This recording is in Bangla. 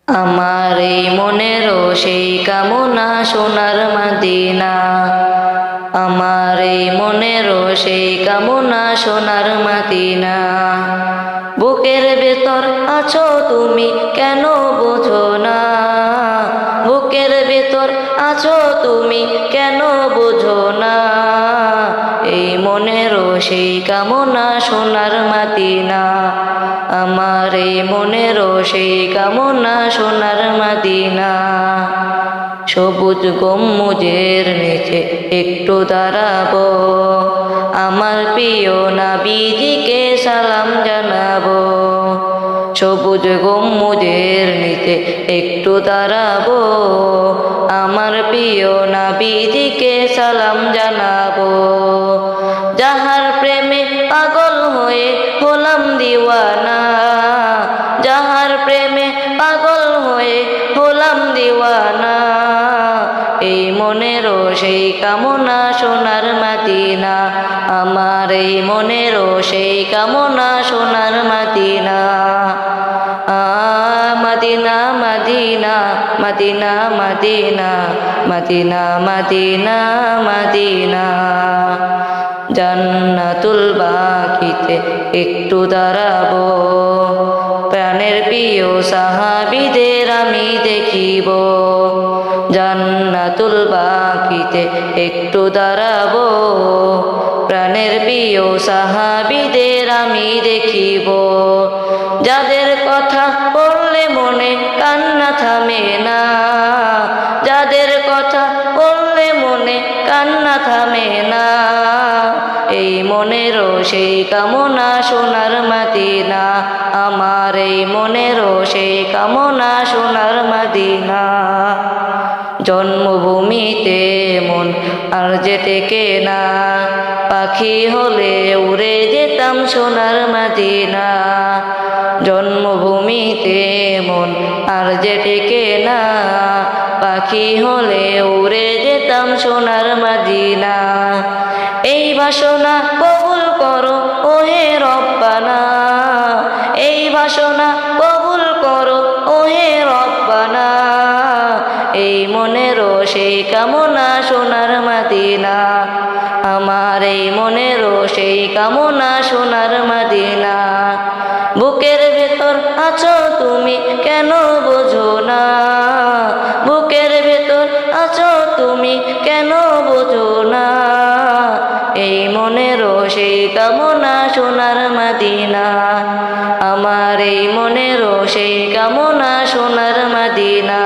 আমার এই মনেরও সেই কামনা সোনার মদিনা। আমার এই মনেরও সেই কামনা সোনার মদিনা। বুকের ভেতর আছো তুমি কেন বোঝো না? বুকের ভেতর আছো তুমি কেন বোঝো না? এই মনেরও সেই কামনা সোনার মদিনা। আমার এই মনেরও সেই কামনা সোনার মদিনা। সবুজ গম্বুজের নিচে একটু দাঁড়াবো, আমার প্রিয় নবীজিকে সালাম জানাবো। সবুজ গম্বুজের নিচে একটু দাঁড়াবো, আমার প্রিয় নবীজিকে সালাম জানাবো। যাহার প্রেমে পাগল হয়ে হলাম দিওয়ানা, যাহার প্রেমে পাগল হয়ে হলাম দিওয়ানা। এই মনেরও সেই কামনা সোনার মদিনা। আমার এই মনেরও সেই কামনা সোনার Medina. Medina Medina Medina Medina Medina Medina Medina. জান্নাতুল বাকিতে একটু দাঁড়াবো, প্রাণের প্রিয় সাহাবীদের আমি দেখিব। জান্নাতুল বাকিতে একটু দাঁড়াবো, প্রাণের প্রিয় সাহাবীদের আমি দেখিব। যাদের কথা বললে মনে কান্না থামে না, যাদের কথা বললে মনে কান্না থামে না। এই মনেরও সেই কামনা সোনার মদিনা। আমার এই মনেরও সেই কামনা সোনার মদিনা। জন্মভূমিতে মন আর যেতে কেনা, পাখি হলে উড়ে যেতাম সোনার মদিনা। জন্মভূমিতে মন আর যেতে কেনা, পাখি হলে উড়ে যেতাম সোনার মদিনা। এই বাসনা কবুল করো ওহে রব্বানা, এই বাসনা কবুল করো ওহে রব্বানা। এই মনেরও সেই কামনা সোনার মদিনা। আমার এই মনেরও সেই কামনা সোনার মদিনা। বুকের ভেতর আছো তুমি কেন বোঝো না? বুকের ভেতর আছো তুমি কেন বোঝো না? এই মনেরও সেই কামনা সোনার মদিনা। আমার এই মনেরও সেই কামনা সোনার মদিনা।